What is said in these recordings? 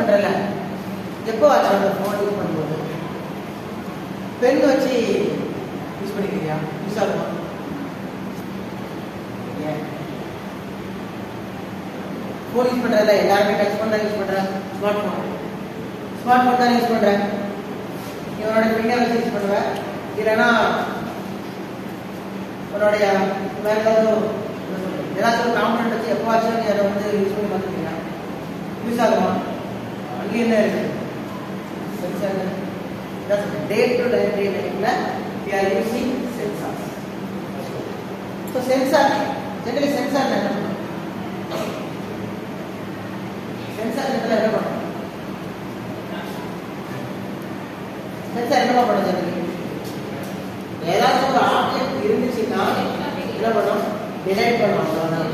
பண்றல எப்போ ஆச்சு அந்த ஃபோன் யூஸ் பண்ணும்போது பென் வச்சு யூஸ் பண்ணிக்கிறியா யூஸ் ஆகுமா ஏன் ஃபோன் யூஸ் பண்றல எல்லாருமே டச் பண்ண யூஸ் பண்ற ஸ்மார்ட் ஃபோன் தான் யூஸ் பண்ற இவனோட ஃபிங்கர் வச்சு யூஸ் பண்ணுவ இல்லைன்னா உன்னுடைய வேற ஏதாச்சும் காம்பனண்ட் வச்சு எப்போவாச்சும் நீ அதை வந்து யூஸ் பண்ணி பார்த்துக்கிறியா யூஸ் ஆகுமா அங்கே என்ன இருக்கு சென்சார் டே டு டே லைஃப்ல we are using sensors. So sensor generally sensor என்ன பண்ணும் சென்சார் என்ன பண்ணும் சென்சார் என்ன பண்ணுது ஏதாச்சும் ஒரு ஆப்ஜெக்ட் இருந்துச்சுன்னா என்ன பண்ணும் டிலைட் பண்ணும் அவ்வளவுதான்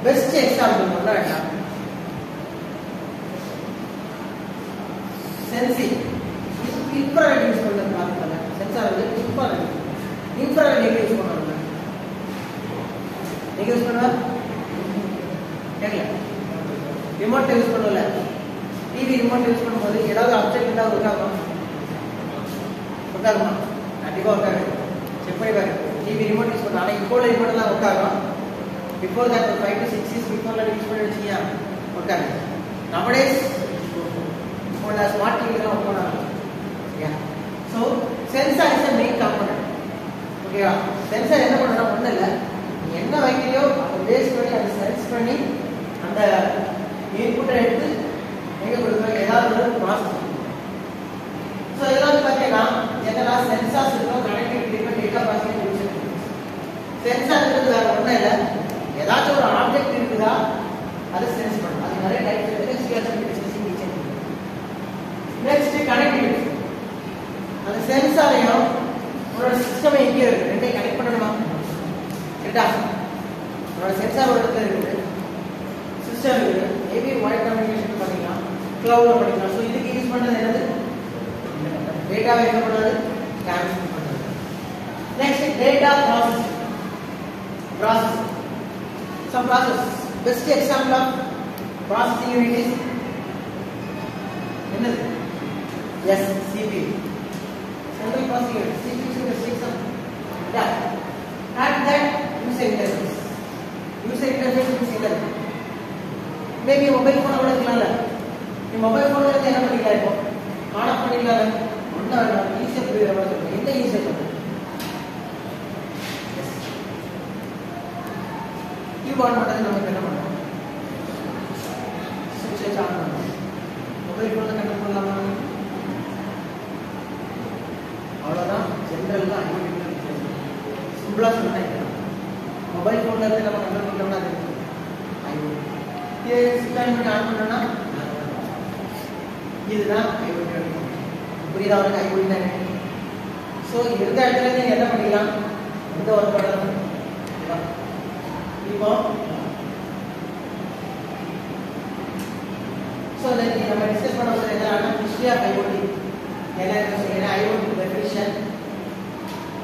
பெஸ்ட் எக்ஸாம்பிள் பண்ணா என்ன சென்சிங் இன்ஃப்ராரெட் யூஸ் பண்றது பார்த்தீங்களா சென்சார் வந்து இன்ஃப்ராரெட் நீங்க யூஸ் பண்ணுவாங்க நீங்க யூஸ் பண்ணுவா கேட்கல ரிமோட் யூஸ் பண்ணல டிவி ரிமோட் யூஸ் பண்ணும்போது ஏதாவது ஆப்ஜெக்ட் இருந்தா உட்காருமா கண்டிப்பா உட்காரு செக் பண்ணி பாரு டிவி ரிமோட் யூஸ் பண்ணா ஆனா இப்போ ரிமோட் எல்லாம் உட்காரும் பிஃபோர் தட் 5 to 6 years பிஃபோர்ல யூஸ் பண்ணி வச்சியா உட்காரு nowadays இப்போ ஸ்மார்ட் டிவி எல்லாம் உட்காராங்க so sensor is a main component ஓகேவா சென்சார் என்ன பண்ணணும் ஒன்றும் இல்லை என்ன வைக்கிறியோ அதை பேஸ் பண்ணி அதை சென்ஸ் பண்ணி அந்த இன்புட்டை எடுத்து எங்கே கொடுக்குறோம் ஏதாவது ஒரு ப்ராசஸ் ஸோ இதெல்லாம் வந்து பார்த்தீங்கன்னா எதெல்லாம் சென்சார்ஸ் இருக்கும் கனெக்டிவிட்டி இருக்கும் டேட்டா ப்ராசஸிங் யூஸ் சென்சார்ன்றது வேறு ஒன்றும் இல்லை ஏதாச்சும் ஒரு ஆப்ஜெக்ட் இருக்குதா அதை சென்ஸ் பண்ணும் அது நிறைய டைப்ஸ் இருக்குது நெக்ஸ்ட் கனெக்டிவிட்டி அந்த சென்சாரையும் உங்களோட சிஸ்டம் எங்கேயோ இருக்கு ரெண்டையும் கனெக்ட் பண்ணணுமா கரெக்டா உங்களோட சென்சார் ஒரு இடத்துல இருக்குது சிஸ்டம் இருக்குது மேபி ஒயர் கம்யூனிகேஷன் பண்ணிக்கலாம் கிளவுட்ல பண்ணிக்கலாம் ஸோ இதுக்கு யூஸ் பண்ணுறது என்னது டேட்டாவை என்ன பண்ணுறது டிரான்ஸ்மிட் பண்ணுறது next data processing some process best example of processing unit is என்னது yes CPU central processing unit CPU is the system that at that user interface means என்ன maybe mobile phone ஓட இருக்கலாம்ல நீ mobile phone ல என்ன பண்ணிக்கலாம் இப்போ on off பண்ணிக்கலாம் ஒண்ணா ஈஸியா புரியுற மாதிரி சொல்றேன் எந்த ஈஸியா சொல்றேன் கீபோர்ட் மட்டும் நமக்கு என்ன பண்ணுவோம் சுவிட்ச் ஆன் பண்ணுவோம் மொபைல் ஃபோன்ல கனெக்ட் பண்ணலாமா அவ்வளவுதான் ஜெனரலா சிம்பிளா சொன்னேன் மொபைல் ஃபோன்ல இருந்து நம்ம கனெக்ட் பண்ணோம்னா அது சுவிட்ச் ஆன் பண்ணா இதுதான் புரியுதா அவனுக்கு ஐஓடி ஸோ இருந்த இடத்துல நீங்க என்ன பண்ணிக்கலாம் எந்த ஒர்க் பண்ணலாம் இப்போ ஸோ நம்ம டிஸ்கஸ் பண்ண போது என்னன்னா ஹிஸ்டரி ஆஃப் ஐஓடி என்ன IoT definition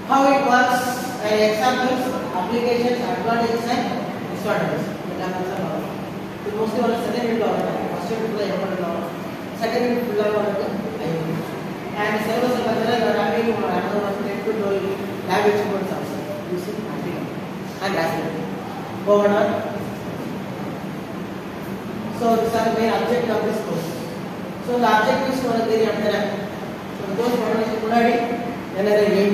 how it works and examples applications advantages and disadvantages எல்லாம் பார்க்கலாம் இது மோஸ்ட்லி ஒரு செகண்ட் வீடியோ வரும் ஃபர்ஸ்ட் வீடியோல என்ன பண்ணலாம் செகண்ட் வீடியோ ஃபுல்லா வந்து ஐஓடி and சிலபஸ் பார்த்தா நான் அப்படியே ஒரு 10 to 12 lab experience also using Arduino and Raspberry going on. So these are the main object of this course. So the objectives for the area so those products could have another aim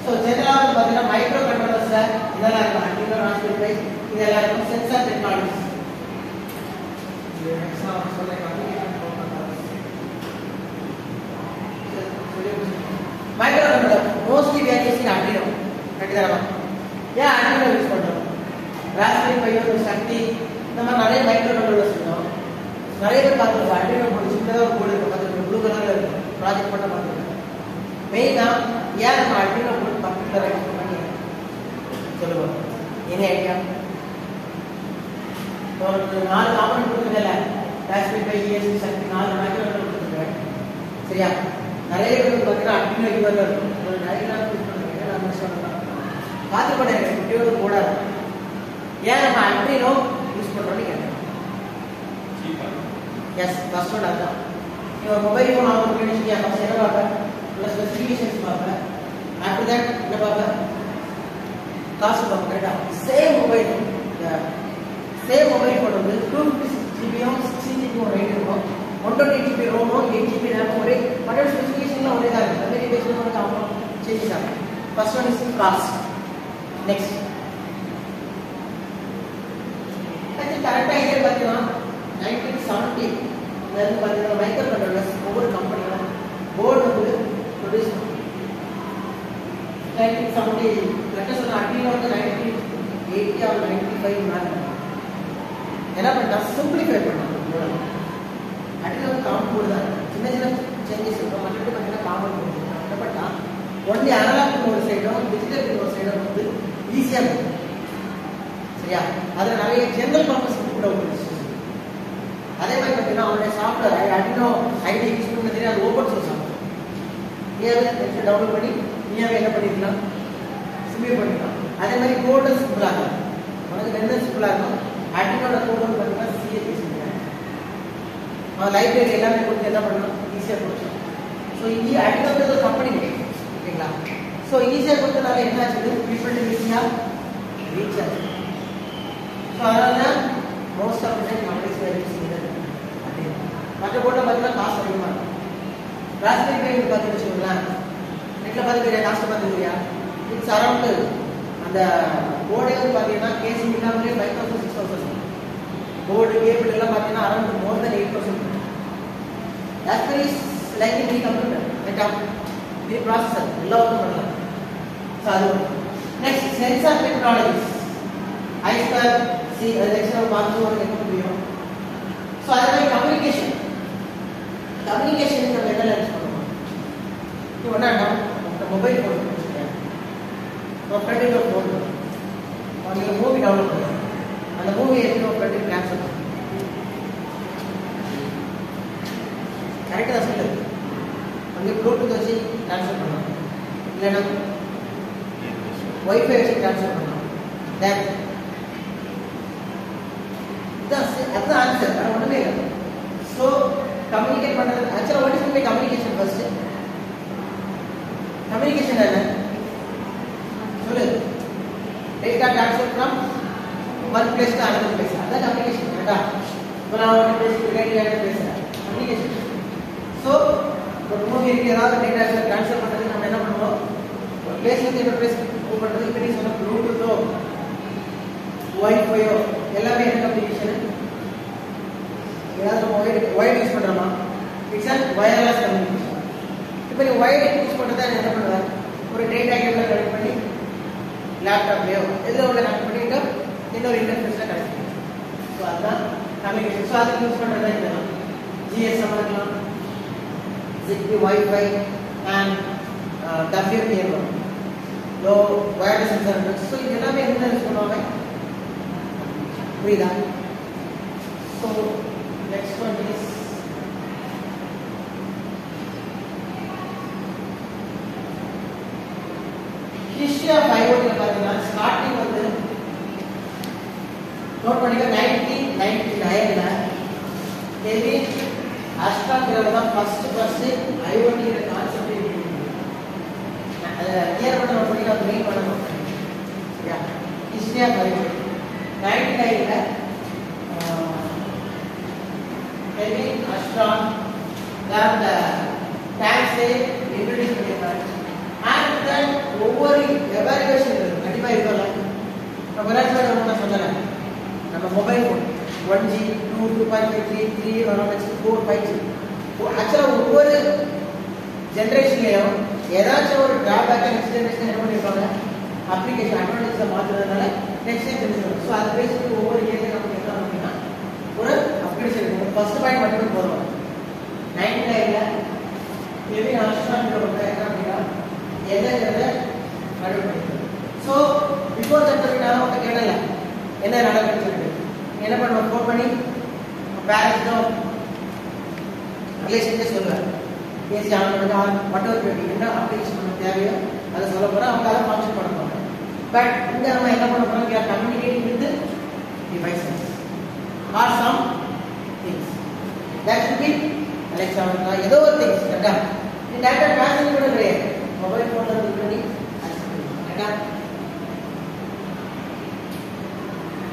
so general badina microcontrollers sir idella Arduino Raspberry Pi idella sensor technologies microcontroller mostly we are using Arduino கரெக்ட்டா ஏன் Arduino use பண்றோம் Raspberry Pi ஒரு சக்தி நம்ம நிறைய microcontrollers இருக்கோம் நிறைய பேர் பார்த்துருக்கோம் Arduino போர்டு சின்னதா ஒரு போர்டு இருக்கு பார்த்துருக்கோம் ப்ளூ கலர்ல இருக்கும் ப்ராஜெக்ட் பண்ண பார்த்துருக்கோம் மெயினா ஏன் நம்ம Arduino போர்டு பர்டிகுலரா யூஸ் பண்ணி சொல்லுவோம் என்ன ஐடியா ஒரு 4 காம்பனன்ட் கொடுத்துட்டல Raspberry Pi ESP சக்தி 4 மைக்ரோகண்ட்ரோலர் கொடுத்துருக்கேன் சரியா நிறைய பேர் பார்த்தீங்கன்னா Arduino யூஸர்ல இருக்கும் ஒரு டயக்ராம் யூஸ் பண்ணுறீங்க நான் சொல்றேன் பார்த்து போட்டேன் வீடியோல போடாது எவ்வளோ யூஸ் பண்ணுறோன்னு கேட்டேன். எஸ், ஃபர்ஸ்ட் ஒன் அதுதான். நீ ஒரு மொபைல் ஃபோன் வாங்கணும்னு வச்சுக்கியா, ஃபர்ஸ்ட் என்ன பார்ப்பேன்? ப்ளஸ் ஸ்பெசிஃபிகேஷன்ஸ் பார்ப்பேன். ஆஃப்டர் தட் என்ன பார்ப்பேன்? காசு பார்ப்பேன். கரெக்டாக சேம் மொபைல் ஃபோன் வந்து 256 ஜிபியும் 16 ஜிபியும் ரேட் இருக்கும். 128 ஜிபி ரோமும் 8 ஜிபி ரேமும் ஒரே மற்ற ஸ்பெசிஃபிகேஷன்லாம் ஒரே தான் இருக்குது. அதே பேசுகிறது வந்து அவ்வளோ சேஞ்சஸ் ஆகும். First one is cost. Next கரெக்டாக இதே பார்த்தீங்கன்னா 1970 இருந்து பார்த்தீங்கன்னா மைக்ரோ கண்ட்ரோலர்ஸ் ஒவ்வொரு கம்பெனியும் போர்டு வந்து ப்ரொடியூஸ் பண்ணும். 1970 லெட்டர் சொன்ன அட்லீஸ்ட் வந்து 1980 ஆர் 95 மேலே என்ன பண்ணிட்டா சிம்பிளிஃபை பண்ணாங்க. அட்லீஸ்ட் வந்து காமன் போர்டு தான் சின்ன சின்ன சேஞ்சஸ் இருக்கும். மற்றபடி பார்த்தீங்கன்னா காமன் போர்டு என்ன பண்ணா ஒன்லி அனலாக் ஒரு சைடும் டிஜிட்டல் ஒரு சைடும் வந்து ஈஸியாக இருக்கும். சரியா? அதில் நிறைய ஜெனரல் பர்பஸ் கூட வந்துருச்சு. அதே மாதிரி பார்த்தீங்கன்னா அவனுடைய சாஃப்ட்வேர் அடினோ ஐடி யூஸ் பண்ண தெரியும். அது ஓப்பன் சோர்ஸ் சாஃப்ட்வேர். நீயாவே டவுன்லோட் பண்ணி நீயாவே என்ன பண்ணிக்கலாம்? சிம்பிள் பண்ணிக்கலாம். அதே மாதிரி கோடு சிம்பிளாக இருக்கும். உனக்கு ரெண்டு சிம்பிளாக இருக்கும். அடினோட கோடு வந்து பார்த்தீங்கன்னா சிஏபி சிம்பிள். அவன் லைப்ரரி எல்லாமே கொடுத்து என்ன பண்ணலாம்? ஈஸியாக கொடுத்தோம். ஸோ இங்கே அடினோட கம்பெனி ஓகேங்களா? ஸோ ஈஸியாக கொடுத்தனால என்ன ஆச்சு? பீப்புள் ஈஸியாக ரீச் ஆச்சு. ஸோ அதனால மோஸ்ட் ஆஃப் டைம் கம்பெனிஸ் மற்ற போர்டில் பார்த்தீங்கன்னா காசு அதிகமாக இருக்கும். ராஸ்பெரி பை பார்த்து வச்சுக்கோங்களேன். நெட்டில் பார்த்துக்கிறியா? காஸ்ட்டு பார்த்துக்கிறியா? இட்ஸ் அரௌண்டு அந்த போர்டே வந்து பார்த்தீங்கன்னா கேசிங் இல்லாமலே 5,000 6,000 போர்டு கேபிள் எல்லாம் பார்த்தீங்கன்னா around more then 8%. Raspberry is like நீ கம்ப்யூட்டர் நெட்டாக இது ப்ராசஸர் எல்லா ஒர்க்கும் பண்ணலாம். ஸோ அது நெக்ஸ்ட் சென்சார் டெக்னாலஜிஸ் ஐஸ்பர் சி எக்ஸ்ட்ரா பார்த்து ஒரு என்ன முடியும். ஸோ அதே மாதிரி கம்யூனிகேஷன் நம்ம என்ன யூஸ் பண்ணுவோம்? இப்போ ஒன்றா மொபைல் ஃபோன் வச்சுருக்கேன். உங்கள் ஃப்ரெண்டுக்கு ஒரு ஃபோன் நீங்கள் மூவி டவுன்லோட் பண்ணுங்க. அந்த மூவியை எப்படி உங்கள் ஃப்ரெண்டுக்கு ட்ரான்ஸ்ஃபர் பண்ணுங்க? கரெக்டாக தான் சொல்லுது. அங்கே ப்ளூடூத் வச்சு ட்ரான்ஸ்ஃபர் பண்ணலாம், இல்லைன்னா ஒய்ஃபை வச்சு ட்ரான்ஸ்ஃபர் பண்ணலாம். அதுதான் ஆன்சர். வேறு ஒன்றுமே இல்லை. ஸோ கம்யூனிகேட் பண்ணுறது ஆக்சுவலாக what is my communication? First communication என்ன சொல்லு? Data transfer from one place to another place. அதுதான் கம்யூனிகேஷன். கரெக்டா? இப்போ நான் ஒரு பிளேஸ் பேசுகிறேன் கம்யூனிகேஷன். ஸோ ஒரு மூவி இருக்கு, ஏதாவது டேட்டா ட்ரான்ஸ்ஃபர் பண்ணுறதுக்கு நம்ம என்ன பண்ணுவோம்? ஒரு பிளேஸ்லேருந்து இன்னொரு பிளேஸ் மூவ் பண்ணுறது. இப்போ நீ சொன்ன ப்ளூடூத்தோ ஒய்ஃபையோ எல்லாமே என்ன கம்யூனிகேஷன்? ஏதாவது ஒயர் யூஸ் பண்ணுறோமா? It's and wireless communication. இப்போ நீ ஒயர் யூஸ் பண்ணுறதா என்ன பண்ணுவேன்? ஒரு டேட்டா கேபிள் கனெக்ட் பண்ணி லேப்டாப்லேயோ எதில் உள்ள கனெக்ட் பண்ணிட்டு இன்னொரு இன்டர்ஃபேஸில் கனெக்ட் பண்ணி. ஸோ அதுதான் கம்யூனிகேஷன். ஸோ அதுக்கு யூஸ் பண்ணுறதா இதெல்லாம் ஜிஎஸ்எம் இருக்கலாம், GP, wifi and WPM low wireless sensor. So இது எல்லாமே என்ன யூஸ் பண்ணுவாங்க? புரியுதா? So next one is history of IoT. பார்த்தீங்கன்னா ஸ்டார்டிங் வந்து நோட் பண்ணிக்க 1999ல கெவின் அஸ்ட்ராங்கிறவர் தான் ஃபர்ஸ்ட் ஐஓடியோட கான்செப்ட் இயர் பண்ண நோட் பண்ணிக்க மெயின் பண்ணணும். சரியா? ஹிஸ்டரி ஆஃப் ஐஓடி 99ல கெவின் அஸ்ட்ராங் தான் டாக்ஸை இன்ட்ரோடியூஸ் பண்ணியிருக்காரு. அண்ட் தென் ஒவ்வொரு எவாலுவேஷன் இருக்கு, கண்டிப்பாக இருக்கல. நம்ம நான் சொன்னேன், நம்ம மொபைல் ஃபோன் 1G 2 2.5 3 3 4 5G ஆக்சுவலாக ஒவ்வொரு ஜென்ரேஷன்லையும் ஏதாச்சும் ஒரு டிராபேக் நெக்ஸ்ட் ஜென்ரேஷன் என்ன பண்ணியிருப்பாங்க? அப்ளிகேஷன் அட்வான்டேஜை மாற்றுறதுனால நெக்ஸ்ட் ஜென்ரேஷன். ஸோ அதை பேசிட்டு ஒவ்வொரு இயர்லையும் நமக்கு என்ன அப்படின்னா ஒரு அப்கிரேஷன் இருக்கும். ஃபர்ஸ்ட் பாயிண்ட் மட்டும் போதும். 99ல கெவின் அஸ்ட்ராங் என்ன அப்படின்னா எதை கண்டுபிடிக்கிறது. ஸோ பிஃபோர் தட் நான் உங்க கேடல என்ன நடக்குன்னு சொல்லிட்டு என்ன பண்ணுவோம்? ஃபோன் பண்ணி பேரண்ட்ஸும் ரிலேஷன்ஸே சொல்லுவேன். பேசி அவங்க மட்டும் என்ன அப்ளிகேஷன் பண்ண தேவையோ அதை சொல்ல போகிறோம். அவங்க அதை ஃபங்க்ஷன் பண்ண போகிறாங்க. பட் இங்கே நம்ம என்ன பண்ண போகிறோம்? Communicating with device. வித் எலக்ட்ரானிக்கா ஏதோ ஒரு திங்ஸ் கரெக்டா. இந்த டேட்டா டிரான்ஸ்ஃபர் கூட கிடையாது, மொபைல் போன்ல இருந்து பண்ணி கரெக்டா.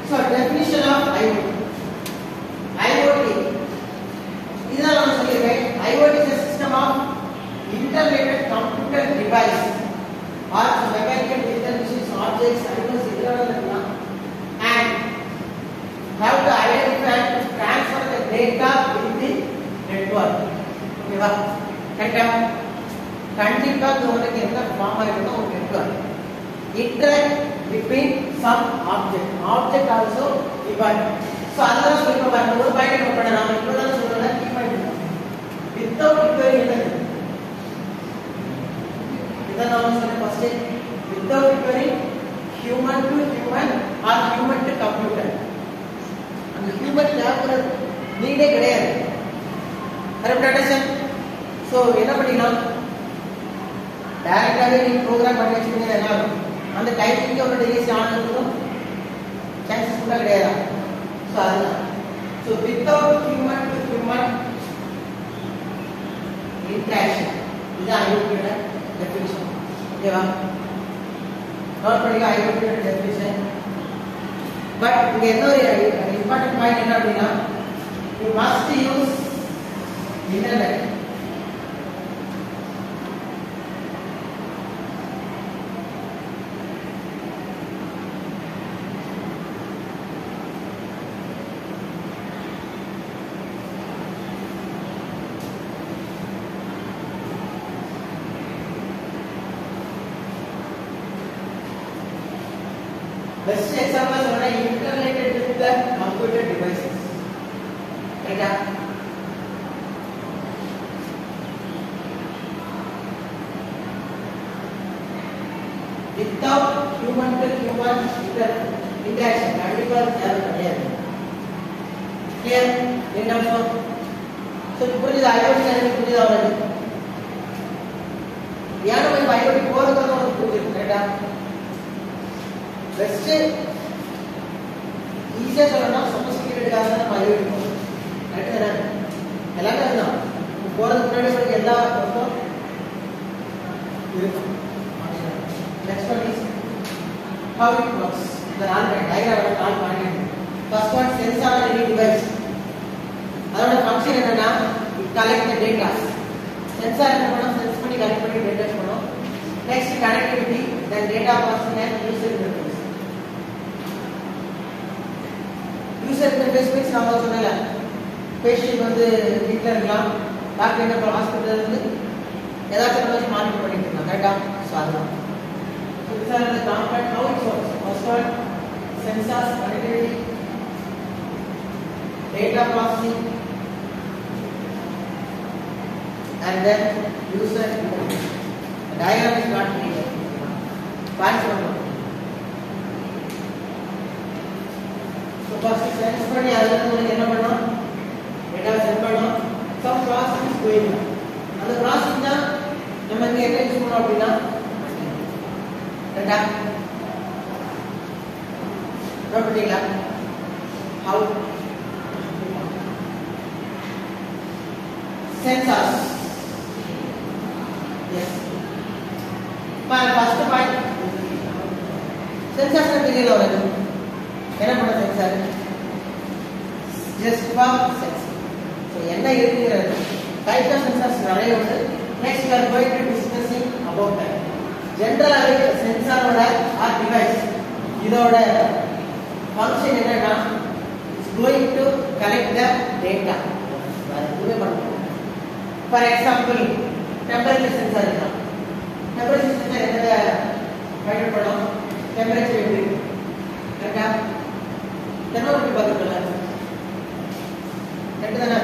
So definition of IoT. IoT இதுதான் நான் சொல்லிருக்கேன். IoT is a system of integrated computer device or mechanical digital machines, objects, animals, etc. and have to identify and transfer the data in the network. ஓகேவா? கரெக்டா? கண்டிப்பா உங்களுக்கு என்ன form ஆயிருக்கும் ஒரு network interact between some object also given. So அதெல்லாம் சொல்லி பாருங்க. ஒரு பாயிண்ட் நோட் பண்ண நாம இப்பதான் சொல்றேன், key point without requiring anything. இதான் நாம சொன்ன first, without requiring human to human or human to computer. அந்த human தேவைப்படுற நீடே கிடையாது. Correct understand? சோ என்ன பண்ணிடலாம், டைரக்டாவே நீ ப்ரோக்ராம் பண்ணி வச்சிருந்தீங்கன்னா என்ன ஆகும், அந்த டைப்பிங் ஒரு டிவைஸ் ஆன் ஆகிறதுக்கும் சான்சஸ் கூட கிடையாது. ஸோ அதுதான். So without human to human interaction, இதுதான் ஐஓடியோட டெஃபினிஷன். ஓகேவா? நோட் பண்ணிக்க ஐஓடியோட டெஃபினிஷன். பட் இங்க என்ன ஒரு இம்பார்ட்டன்ட் பாயிண்ட் என்ன அப்படின்னா, you must use internet. Best example is interrelated with the computer devices. Right? Without human to human interaction, multiple error. Clear? In terms of, so put the IoT channel, put it already. यार मैं IoT बोल कर रहा हूँ, put it right? Best ஈஸியா சொல்லணும்னா சொபிஸ்டிகேட்டடாக தான் நம்ம ஐஓடி போகணும். கரெக்ட் தானே? எல்லாமே அதுதான். போகிறதுக்கு முன்னாடி உங்களுக்கு எல்லா ஒர்க்கும் இருக்கும். Next one is how it works. இந்த டயக்ராம் நாலு point. First one sensor any device. அதோட ஃபங்க்ஷன் என்னன்னா கலெக்ட் தி டேட்டா. சென்சார் என்ன பண்ணும், சென்ஸ் பண்ணி கலெக்ட் பண்ணி டேட்டா பண்ணும். Next connectivity, then data processing and user interface. User interface means நாம சொன்னல பேஷண்ட் வந்து வீட்ல இருக்கலாம், டாக்டர் எங்க ஹாஸ்பிட்டல்ல இருந்து ஏதாச்சும் ஒரு மானிட்டர் பண்ணிட்டு இருக்காங்க. கரெக்ட்டா? சோ அதுதான். So these are the component how it works. First one, sensors, connectivity, data processing, and then user interface. The diagram is not clear. Parts one. So first sense பண்ணி அதுல உங்களுக்கு என்ன பண்ணனும், டேட்டா சென்ட் பண்ணனும். some process is going on. அந்த process தான் நம்ம இங்க என்ன யூஸ் பண்ணோம் அப்படினா டேட்டா நோட் பண்ணிங்களா. how sensors. yes first point sensors தெரியல வரது என்ன பண்ண sensor just for sensing. so என்ன இருக்குங்கிறது டைப் ஆஃப் சென்சார்ஸ் நிறைய உண்டு. next we are going to discussing about that. ஜெனரலாவே சென்சாரோட ஆர் டிவைஸ் இதோட ஃபங்க்ஷன் என்னன்னா it's going to collect the data. வேற எதுவுமே பண்ணணும். ஃபார் எக்ஸாம்பிள் டெம்பரேச்சர் சென்சார் இருக்கு. டெம்பரேச்சர் சென்சார் எதை பயன்படுத்த பண்ணோம், டெம்பரேச்சர் எப்படி இருக்கு கரெக்டா, தெர்மோமீட்டர் பார்த்துக்கலாம் கரெக்ட் தானே.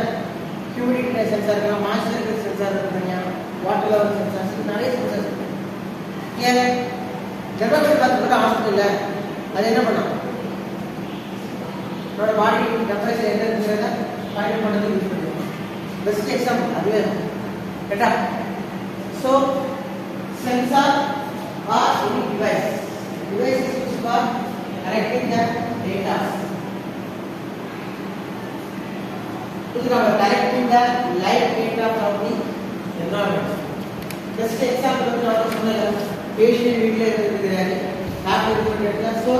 ஹியூமிடிட்டி சென்சார் இருக்கலாம், மாய்ஸ்சர் சென்சார் இருக்காங்க, வாட்டர் லெவல் சென்சார்ஸ், நிறைய சென்சார்ஸ் இருக்கு. ஏங்க டெம்பரேச்சர் பார்த்துக்கிட்ட ஹாஸ்பிட்டல்ல அது என்ன பண்ணோம், நம்மளோட பாடி டெம்பரேச்சர் என்ன இருக்குங்கிறத ஃபைண்ட் பண்ணுறதுக்கு யூஸ் பண்ணுவோம். பெஸ்ட் எக்ஸாம்பிள் அதுவே கரெக்டா. So sensor or any device is used for collecting the data. This is directing the light data from the environment. Just example வந்து நான் சொன்னேன் patient வீட்ல இருக்குறாரு டாக்டர் வீட்ல சோ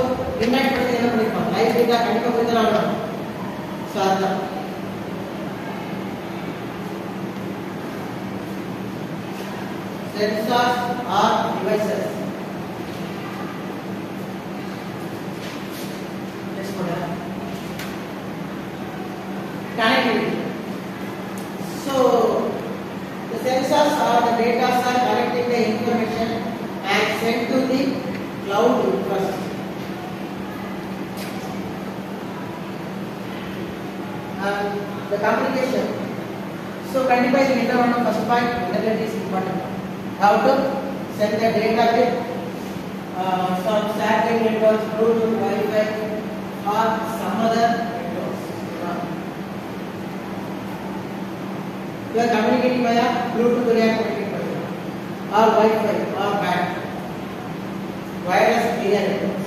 இன்வைட் பண்ணி என்ன பண்ணிருப்பாங்க லைட் டேட்டா கண்டிப்பா போய் தான் ஆகணும் சோ அதான் sensors are devices. Next one. Connectivity. So the sensors or the data are collecting the information and sent to the cloud first. The communication. So kandipa idu enna vanum first point internet is important. How to send the data with some satellite networks, Bluetooth, Wi-Fi or some other networks. You are communicating via Bluetooth or Wi-Fi or WAN, wireless area networks.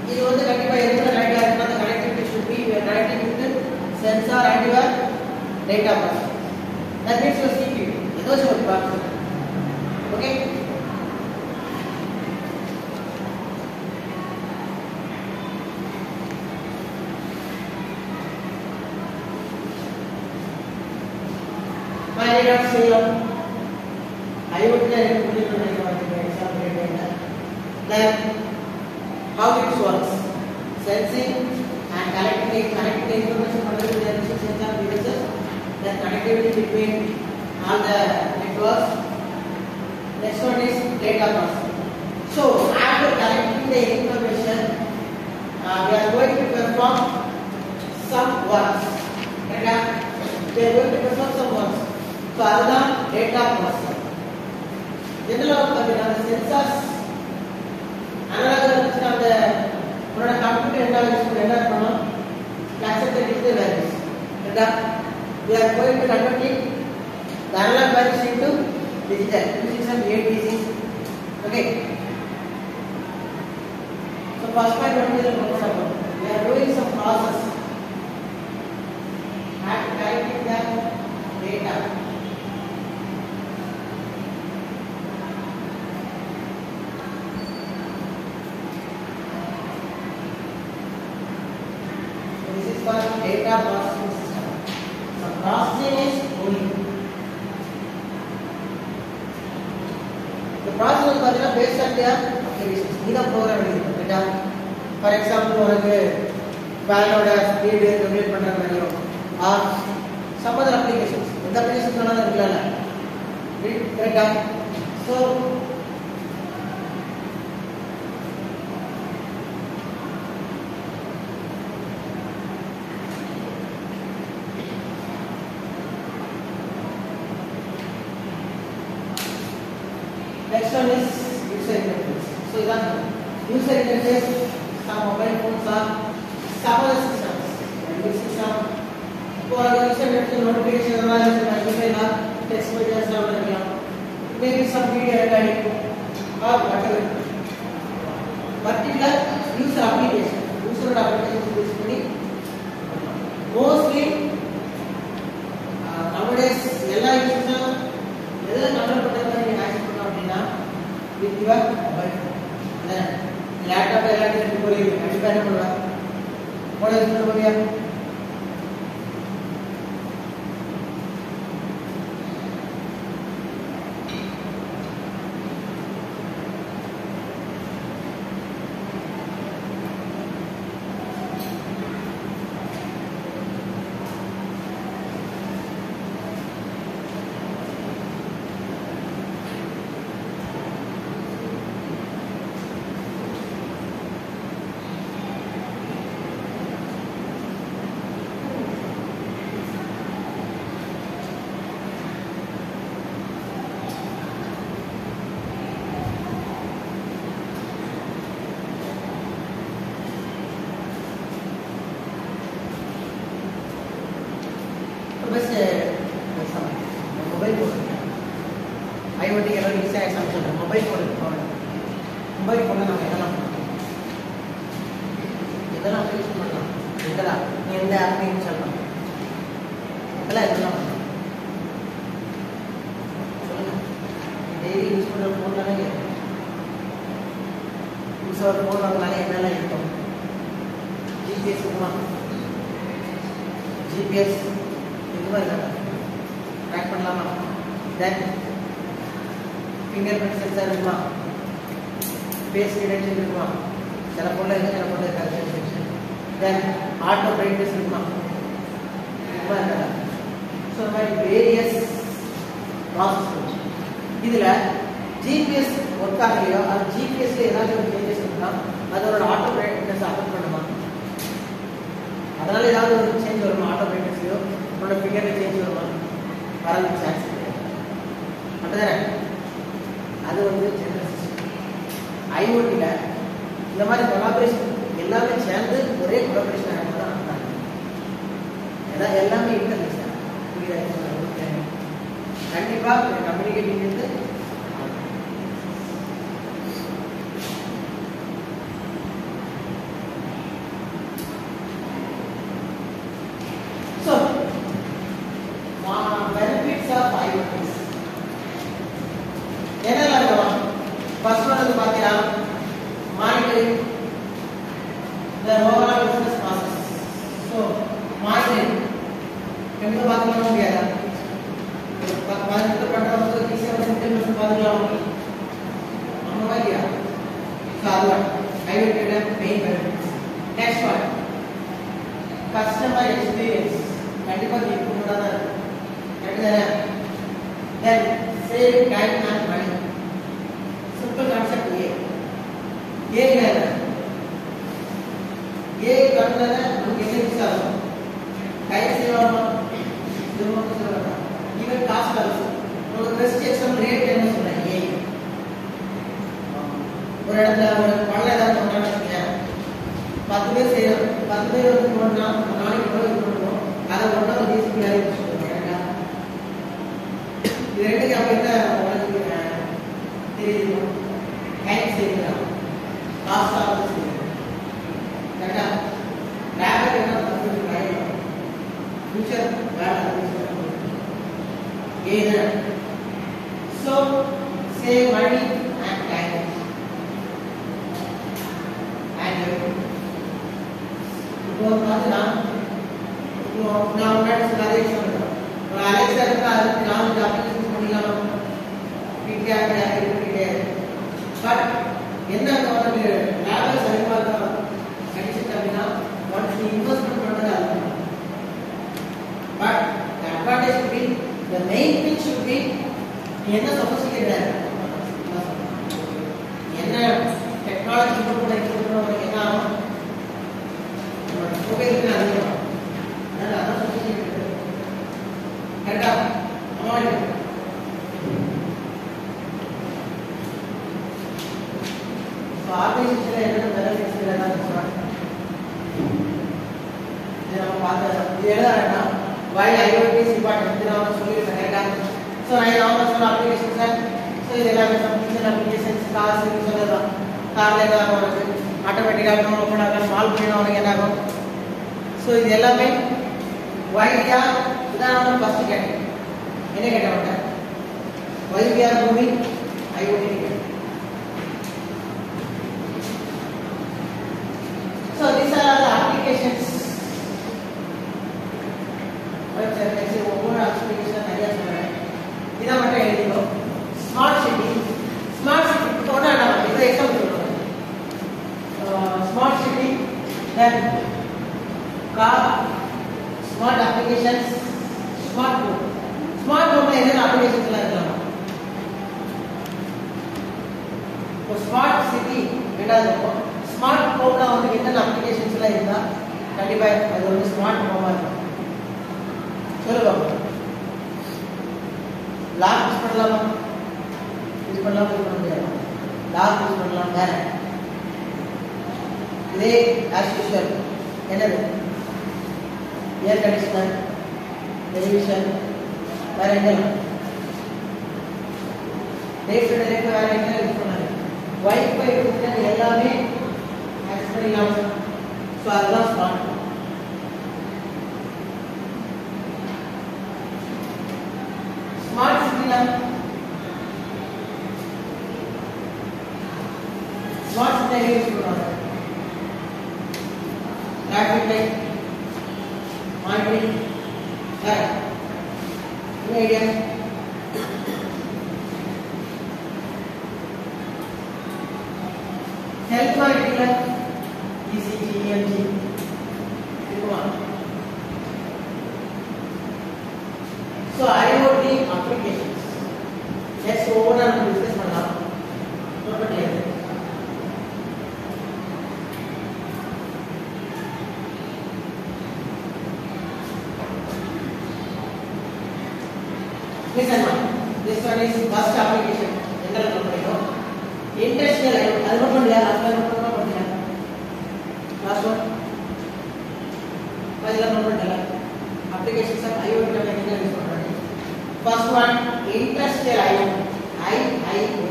This is the connectivity should be we are connecting with the sensor and your data bus. That means your CPU. Those are the parts. Okay. My data say I would then how it works, sensing and connecting the information from the sensor devices, then connectivity between all the networks. Next one is data bus. So after connecting the information, we are going to perform some works. Okay? We are going to perform some works. So other data bus. Generally, the sensors. Analog அந்த உங்களோட computer என்ன பண்ணனும் capture the digital values okay we are going to convert it the analog values into digital using some ADCs okay so first point what is the process we are doing some process and collecting the data. Data processing system. So processing is only. The processing is based on their applications. This program is for example, fan speed regulate or some other applications. The applications are not so next one is user interface. So that user interface, some mobile phones are some other systems. And this system for user interface notification or text messages or maybe some video recording or whatever. Particular user application. User application is basically mostly nowadays எல்லா யூசரும் எதுல control பண்றாங்க நீங்க access பண்ணனும் அப்படினா with your mobile phone laptop எல்லாத்தையும் போறீங்க கண்டிப்பா என்ன பண்ணுவா மொபைல் யூஸ் பண்ணுவீங்க ஆட்டோமேட்டிக் எல்லாம் ஈஸியாக எக்ஸாம் சொல்கிறேன். மொபைல் ஃபோன் போகணும். மொபைல் ஃபோனில் நம்ம எதெல்லாம் யூஸ் பண்ணலாம், இதெல்லாம் நீ எந்த ஆப்லையும் சொல்லலாம், இதெல்லாம் பண்ணலாம் சொல்லுங்கள். டெய்லி யூஸ் பண்ணுற ஃபோன் தானே புதுசாக ஒரு ஃபோன் வாங்கினாலே என்னெல்லாம் இருக்கும்? ஜிபிஎஸ் இருக்குமா? ஜிபிஎஸ் இதுவாக இருக்காங்க, ட்ராக் பண்ணலாமா? தென் ஃபிங்கர் பிரிண்ட் சென்சார் இருக்குமா? ஃபேஸ் டிடெக்ஷன் இருக்குமா? சில ஃபோனில் இருக்குது, சில ஃபோனில் இருக்காது. தென் ஆட்டோ பிரைட்னஸ் இருக்குமா? இதுவாக இருக்காங்க. ஸோ இந்த மாதிரி வேரியஸ் ப்ராசஸ். இதில் ஜிபிஎஸ் ஒர்க் ஆகலையோ, அது ஜிபிஎஸ்ல ஏதாச்சும் ஒரு சேஞ்சஸ் இருக்குன்னா அதோட ஆட்டோ பிரைட்னஸ் அஃபெக்ட் பண்ணுமா? அதனால ஏதாவது ஒரு சேஞ்ச் வருமா? ஆட்டோ பிரைட்னஸ்லையோ உங்களோட ஃபிங்கர்ல சேஞ்ச் வருமா? வரது சான்ஸ் கிடையாது. அப்படிதானே? அது வந்து ஜெனரல் சிஸ்டம். ஐஓடியில் இந்த மாதிரி கொலாபரேஷன் எல்லாமே சேர்ந்து ஒரே கொலாபரேஷன் ஆகிட்டு தான் எல்லாமே இன்டர்நெட் தான். கண்டிப்பாக கம்யூனிகேட்டிங் இருந்து benefits of IoTs. என்னெல்லாம் இருக்கலாம்? ஃபர்ஸ்ட் ஒன் வந்து பார்த்தீங்கன்னா monitoring the overall business process. So monitoring எங்க பார்க்கலாம் முடியாதா? மானிட்டர் பண்றவங்க ஈஸியா வந்து இன்டர்நெட் பார்க்கலாம். அந்த மாதிரியா? ஸோ அது IoT ல main benefits. Next one customer experience. கண்டிப்பாக இம்ப்ரூவ்மெண்டாக தான் இருக்கும். Then save time and money. Simple concept A. A என்ன? A கண்டன நமக்கு என்ன யூஸ் ஆகும்? டைம் சேவ் ஆகும். இது மட்டும் சொல்றேன். Even cost also. உங்களுக்கு பெஸ்ட் எக்ஸாம் ரேட் என்ன சொல்றேன்? A. ஒரு இடத்துல ஒரு பல்ல ஏதாவது பண்ணான்னு வச்சுக்கேன். 10 பேர் செய்யணும். 10 பேர் வந்து போனா நாளைக்கு எவ்வளவு இது பண்ணுவோம்? அதை ஒன்றா ஒரு ஜிசிபி ஆகி இது ரெண்டுக்கு அப்போ என்ன உனக்கு தெரியுது? டைம் செய்யலாம், காஸ்ட் ஆஃப் செய்யலாம். கரெக்டா? ரேபிட் என்ன பண்ணுறது? ஃபியூச்சர் வேலை ஏன்னா so save money and time and இப்போ பார்த்தீங்கன்னா நான் முன்னாடி சொல்லாதே சொல்கிறேன். ஒரு அலெக்ஸா இருக்கா, அதுக்கு நான் அப்ளிகேஷன் பண்ணிக்கலாம். பட் என்ன லேபர் சரிபார்க்க கிடைச்சிட்டு அப்படின்னா ஒன்ஸ் நீ இன்வெஸ்ட்மெண்ட் பண்ணுறது அது. But the advantage should be, the main thing should be நீ என்ன சொஃபிஸ்டிகேட்டட் என்ன டெக்னாலஜி இம்ப்ரூவ் பண்ண என்ன ஆகும்? மொபைலுக்கு அதிகம் அதனால அதான் சொஃபிஸ்டிகேட்டட். கரெக்டா? ஆர்கனைசேஷன்ல என்னென்ன பெனிஃபிட்ஸ் எல்லாம் சொல்றாங்க நம்ம பார்த்தோம். இது எழுதாறேன்னா why IoT is important நான் சொல்லியிருக்கேன். கரெக்டா? ஸோ நான் சொன்ன அப்ளிகேஷன் சார். ஸோ இது எல்லாமே சம்திங் அப்ளிகேஷன்ஸ் கார்ஸ் சொல்லலாம். கார்ல ஏதாவது உனக்கு ஆட்டோமேட்டிக்காக ஓப்பன் ஆகும், ஸ்மால் பண்ணினா உனக்கு என்ன ஆகும்? ஸோ இது எல்லாமே வைடியா இதான் ஃபர்ஸ்ட் கேட்டேன். என்ன கேட்ட மாட்டேன்? வைடியா மூவிங் IoT கேட்டேன். So these are all the applications. ஒவ்வொரு அப்ளிகேஷன் நிறைய சொல்றேன். இதை மட்டும் எழுதிக்கோ. Smart city. ஸ்மார்ட் சிட்டி போனா இது எக்ஸாம்பிள் சொல்றேன். Smart city, then car, smart applications, smart home. Smart ஹோம்ல என்னென்ன அப்ளிகேஷன்ஸ் எல்லாம் இருக்கலாம்? இப்போ ஸ்மார்ட் சிட்டி ரெண்டாவது இருக்கும். ஸ்மார்ட் ஹோம்ல வந்து என்னென்ன அப்ளிகேஷன்ஸ் எல்லாம் இருந்தா கண்டிப்பா அது வந்து ஸ்மார்ட் ஹோமா இருக்கும். சொல்லுங்க. லாக் யூஸ் பண்ணலாமா? யூஸ் பண்ணலாம், யூஸ் பண்ண முடியாது. லாக் யூஸ் பண்ணலாம். வேற இதே ஆஸ் யூஷுவல் என்னது? ஏர் கண்டிஷனர், டெலிவிஷன், வேற என்னலாம் டேட்டா டைரக்ட் வேற என்ன யூஸ் பண்ணாங்க வைஃபை கொடுத்தது எல்லாமே ஆக்சஸ் பண்ணிக்கலாம் ஸோ அதுதான் ஸ்மார்ட் ஸ்மார்ட் சிட்டில ஸ்மார்ட் சிட்டி யூஸ் பண்ணுவாங்க traffic light monitoring idea health marketing ECG EMG இதுவா so IoT applications let's over and discuss பண்ணலாம் ரொம்ப clear listen this one is first application என்னல பண்ணுறோம் industrial IoT அது மட்டும் இல்ல last one பதில பண்ணல applications of IoT ல என்ன யூஸ் பண்றாங்க first one industrial IoT IIoT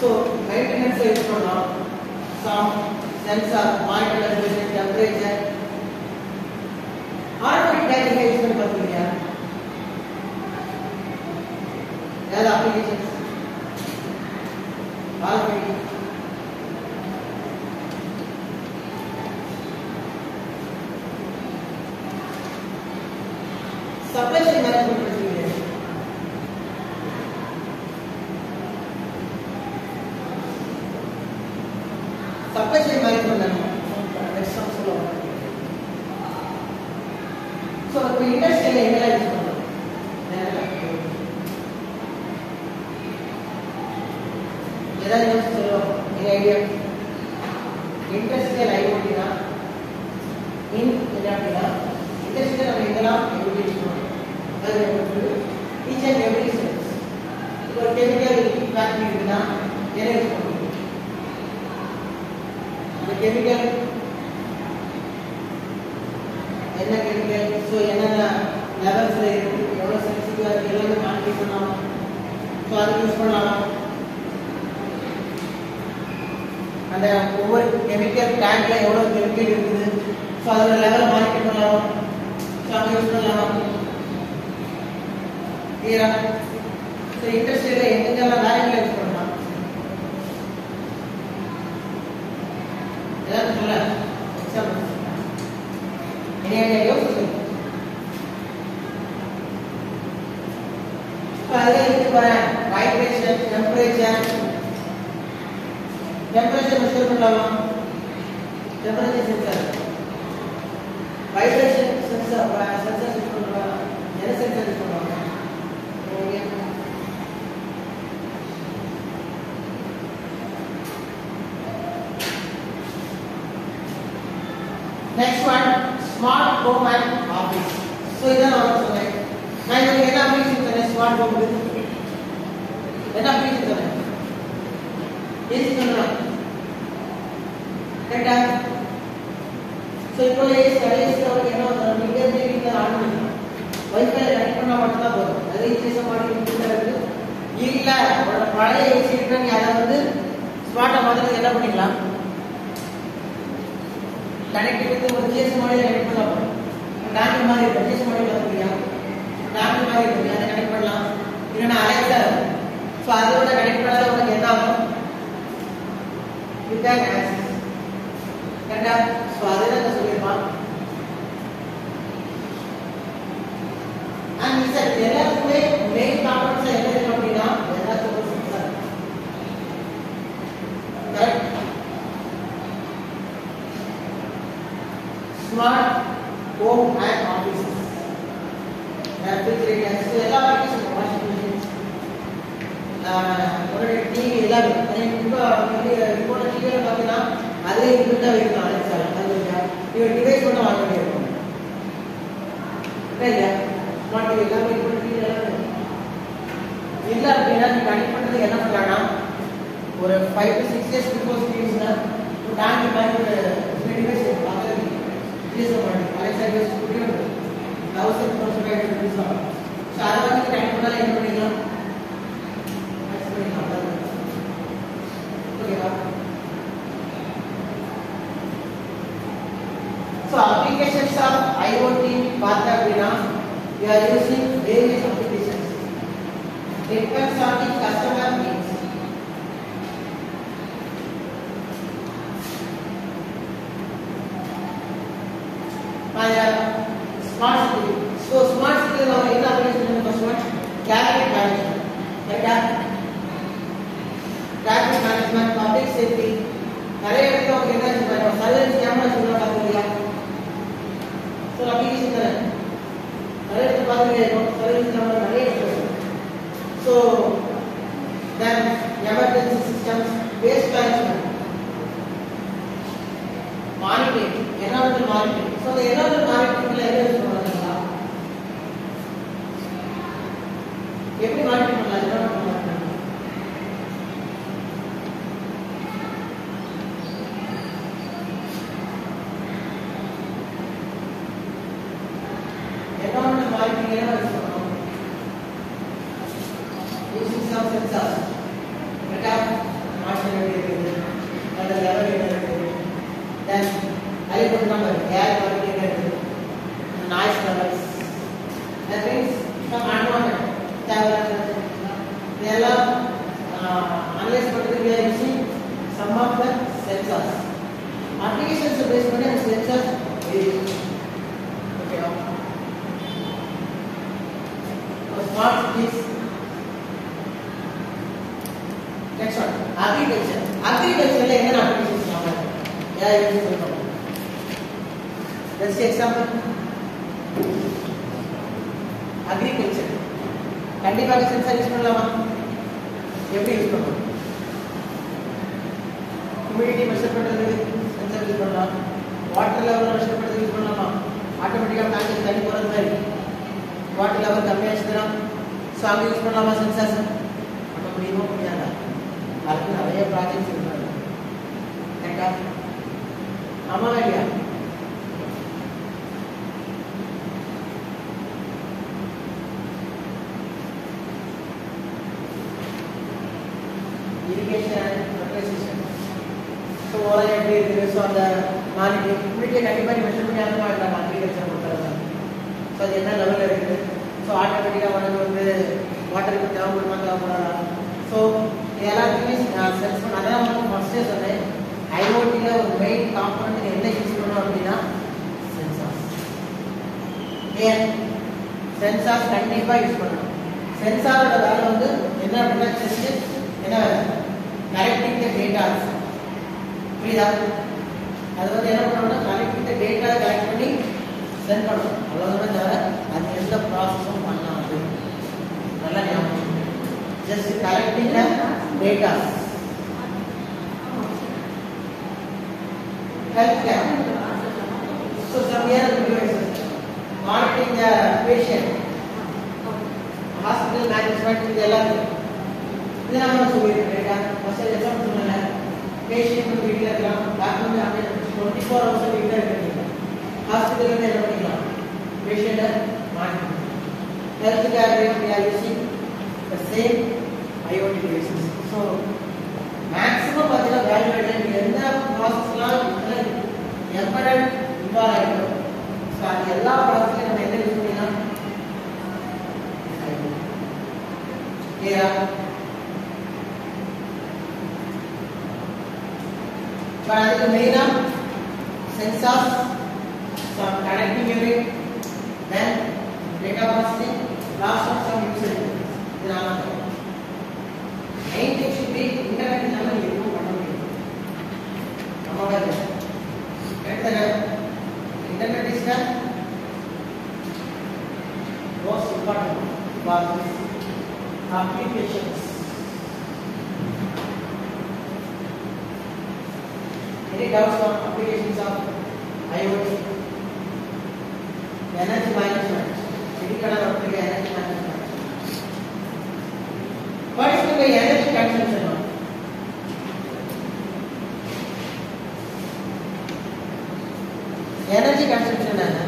so maintenance use பண்ணலாம் some sensor monitor temperature automatic tracking use பண்ணி பாத்தீங்க ஏதாவது applications already supply chain management பத்தி supply chain management next time சொல்லுவோம் சோ இப்போ இண்டஸ்ட்ரியல்ல என்ன யூஸ் பண்றோம் ஏதாவது யோசிச்சு சொல்லுவோம் இந்த ஐடியா இண்டஸ்ட்ரியல் IoT தான் அப்படின்னா இண்டஸ்ட்ரியல் நம்ம எங்கெல்லாம் IoT யூஸ் பண்ணுவோம் அது ஈச் அண்ட் எவ்ரி சென்ஸ் இப்போ ஒரு கெமிக்கல் ஃபேக்டரி இருக்குன்னா என்ன யூஸ் பண்ணுவோம் இந்த கெமிக்கல் என்ன கெமிக்கல் ஸோ என்னென்ன லெவல்ஸில் இருக்கு எவ்வளோ சென்சிட்டிவாக இருக்குது எல்லாமே மானிட்டர் பண்ணலாம் ஸோ அதை யூஸ் பண்ணலாம் அந்த ஒவ்வொரு கெமிக்கல் டேங்க்ல எவ்வளவு கெமிக்கல் இருக்குது ஸோ அதோட லெவல் மானிட்டர் பண்ணலாம் ஸோ அதை யூஸ் பண்ணலாம் கிளியரா ஸோ இண்டஸ்ட்ரியில எங்கெங்கெல்லாம் வேலைகளை யூஸ் பண்ணலாம் ஏதாவது சொல்ல எக்ஸாம்பிள் என்ன யோசிச்சு இப்போ அதில் இருக்கு வரேன் வைப்ரேஷன் டெம்பரேச்சர் மெஷர் பண்ணலாமா temperature sensor vibration sensor use பண்ணலாம் என்ன சென்சார் யூஸ் பண்ணுவாங்க next one smart home and office so இதான் நான் சொன்னேன் நான் உங்களுக்கு என்ன அப்ளிகேஷன் சொன்னேன் ஸ்மார்ட் ஹோம் என்ன அப்ளிகேஷன் சொன்னேன் ஏசி சொன்னேன் கரெக்டா சோ இப்போ ஏசி அவருக்கு என்ன வரும் நீங்க வீட்ல ஆன் பண்ணி வைஃபை கனெக்ட் பண்ணா மட்டும் தான் போதும் அது ஈஸியா மாடி இருக்கு இல்ல ஒரு பழைய ஏசி இருக்கு நீ அதை வந்து ஸ்மார்ட்டா மாத்திரத்துக்கு என்ன பண்ணிக்கலாம் கனெக்டிவிட்டி ஒரு ஜிஎஸ் மாடல் கனெக்ட் பண்ணலாம் டாங்கி மாதிரி இருக்கு ஜிஎஸ் மாடல் பாத்தீங்களா டாங்கி மாதிரி இருக்கு அதை கனெக்ட் பண்ணலாம் இல்லனா அலெக்ஸா சோ அதோட கனெக்ட் பண்ணாத உங்களுக்கு என்ன ஆகும் you can access கரெக்ட்டா சோ அதெல்லாம் சொல்லிருப்பான் and this எல்லாத்துக்குமே மெயின் காம்பனன்ட்ஸ் என்ன இருக்கு அப்படினா எல்லாத்துக்கும் sensor correct smart home and offices refrigerators so எல்லா applications washing machines ஒரு டிவி எல்லாம் இப்போ டிவில பார்த்தீங்கன்னா அதே இன்பில்டா வைக்கலாம் அலெக்ஸா அது நீங்க டிவைஸ் மட்டும் வாங்க வேண்டியிருக்கும் இல்லையா ஸ்மார்ட் டிவி எல்லாமே இப்போ டிவி எல்லாம் இல்ல அப்படின்னா நீங்க கனெக்ட் பண்றது என்ன பண்ணலாம்னா ஒரு 5 to 6 years before டிவிஸ்னா டாங்கி மாதிரி ஒரு டிவைஸ் பார்த்து யூஸ் பண்ணலாம் அலெக்ஸா யூஸ் பண்ணி 1000% எடுத்துக்கலாம். ஸோ அதை வந்து கனெக்ட் பண்ணாலும் என்ன பண்ணிக்கலாம், ஓகேவா? ஸோ அப்ளிகேஷன்ஸ் ஆஃப் IoT பார்த்தா அப்படின்னா we are using various applications. Depends on the customer needs. Smart city. So smart cityเราஎன்ன application first one traffic management. ரைட்டா? traffic management, public safety. நிறைய இடத்துல அவங்க என்ன சொல்றாங்க, சர்வேலன்ஸ் கேமரா சொல்றாங்க இல்லையா? ஸோ அப்ளிகேஷன் தானே நிறைய இடத்துல பார்த்துருக்கேன், சர்வேலன்ஸ் கேமரா நிறைய இடத்துல. So then emergency systems, waste management, monitoring, environmental monitoring. So அந்த என்விரான்மெண்டல் மானிட்டரிங்ல என்ன யூஸ் பண்ணுறாங்களா, எப்படி மானிட்டர் பண்ணலாம்? என்விரான்மெண்டல் மானிட்டரிங் என்விரான்மெண்டல் மானிட்டரிங் என்ன யூஸ் பண்ணணும்? Using some sensors. கரெக்டா? மானிட்டர் எப்படி இருக்குது, அந்த லெவல் என்ன இருக்குது, தென் அதுக்கு நம்பர் ஏர் குவாலிட்டி என்ன இருக்குது, noise levels, that means some environment இதெல்லாம் அனலைஸ் பண்ணுறதுக்கு we are using some of the sensors. applications base பண்ணி அந்த sensors ஓகேவா? Smart cities. next one agriculture. agricultureல என்னென்ன applications ஞாபகம் யார் யூஸ் பண்ணுவாங்க? let's say example agriculture. கண்டிப்பாக சென்சார் யூஸ் பண்ணலாமா? எப்படி யூஸ் பண்ணலாம்? ஹியூமிடிட்டி மெஷர் பண்றதுக்கு சென்சார் யூஸ் பண்ணலாம். வாட்டர் லெவல் மெஷர் பண்றதுக்கு யூஸ் பண்ணலாமா? ஆட்டோமேட்டிக்கா டேங்க்ல தண்ணி போறது மாதிரி வாட்டர் லெவல் கம்மியாச்சுன்னா ஸோ அங்கே யூஸ் பண்ணலாமா சென்சார்ஸ்? பண்ண முடியுமா முடியாதா? அதுக்கு நிறைய ப்ராஜெக்ட்ஸ் இருக்காங்க. கரெக்டா? ஆமாவா இல்லையா? irrigation and fertilization. So all I did is on the monitoring. Immediately கண்டிப்பா மெஷர் பண்ணி அந்த மாதிரி நம்ம அக்ரிகல்ச்சர் கொடுத்துறோம். ஸோ அது என்ன லெவலில் இருக்குது, ஸோ ஆட்டோமேட்டிக்காக வந்து வாட்டருக்கு தேவைப்படுமா தேவைப்படாதா, ஸோ எல்லாத்தையுமே சென்ஸ் பண்ண. அதான் வந்து ஃபர்ஸ்டே சொன்னேன், ஐஓடியில் ஒரு மெயின் காம்பனண்ட் என்ன யூஸ் பண்ணணும் அப்படின்னா சென்சார்ஸ். ஏன் சென்சார்ஸ் கண்டிப்பாக யூஸ் பண்ணணும். சென்சாரோட வேலை வந்து என்ன அப்படின்னா ஜஸ்ட் என்ன கலெக்டிங் த டேட்டாஸ். புரியுதா? அது வந்து என்ன பண்ணணும்னா கலெக்டிங் த டேட்டா கலெக்ட் பண்ணி சென்ட் பண்ணணும். அவ்வளோதான் தவிர அது எந்த ப்ராசஸும் பண்ணாது. நல்லா ஞாபகம், just collecting the datas. Health care. So some இயர் monitoring the patient, hospital management, இது எல்லாத்தையும் இதெல்லாம் சொல்லியிருக்கேன். ஃபர்ஸ்ட் எக்ஸாம்பிள் சொன்னேன், பேஷண்ட் வீட்டில் இருக்கலாம், டாக்டர் வந்து அப்படியே 24 hours வீட்டில் இருக்கிறீங்க. ஹாஸ்பிட்டல் வந்து என்ன பண்ணிக்கலாம், பேஷண்ட்டை monitor. Health care we are using the same IoT devices. So maximum பார்த்தீங்கன்னா வேல்யூ எந்த ப்ராசஸ்லாம் எம்பெடட் இன்வால்வ் ஆகிடும். ஸோ அது எல்லா ப்ராசஸ்லையும் நம்ம என்ன யூஸ் பண்ணிக்கலாம், கிளியரா? But அதுக்கு மெயினா sensors, some connecting unit, then data processing, last of some user interface. இதனால main thing should be internet இல்லாம எதுவும் பண்ண முடியாது. நம்மளோட எடுத்துங்க, internet is the most important part of applications. Any doubts on applications of IoT? Energy management. Critical application energy management. What is the energy consumption? Energy consumption என்ன?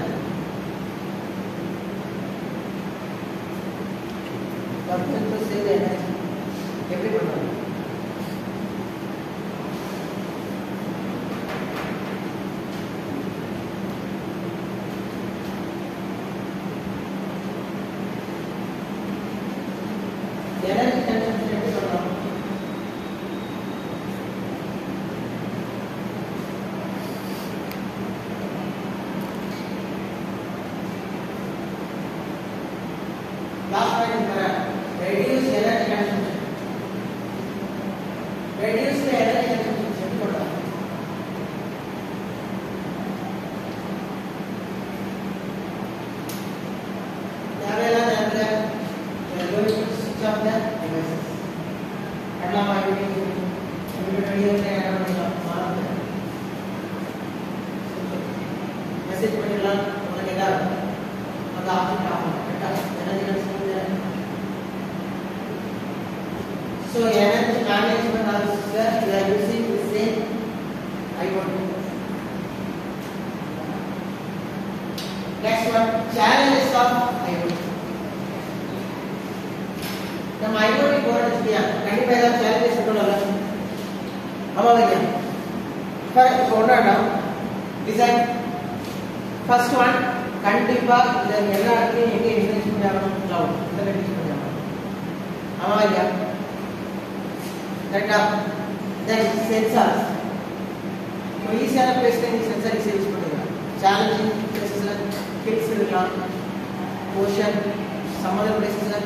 Message பண்ணிடலாம் உங்களுக்கு என்ன அந்த ஆப்ஷன் ஆகும் energy conservation. So energy management also we are using the same IoT. Next one, challenges of IoT. நம்ம IoT board வச்சியா கண்டிப்பா ஏதாவது challenges இருக்கும்ல. ஆமா வையா. இப்போ ஒண்ணாடா டிசைன் ஃபர்ஸ்ட் ஒன் கண்டிப்பா இத எல்லா இடத்துலயும் எங்க இன்டெகிரேட் பண்ணணும் கிளவுட் இன்டெகிரேட் பண்ணணும். ஆமா வையா. Correct. Then sensors. So ஈஸியான பிளேஸ்ல இந்த சென்சார் யூஸ் பண்ணுங்க. சேலஞ்சிங் பிளேஸ்ல கிட்ஸ் இருக்கலாம். ஓஷன் சம்மதர் பிளேஸ்ல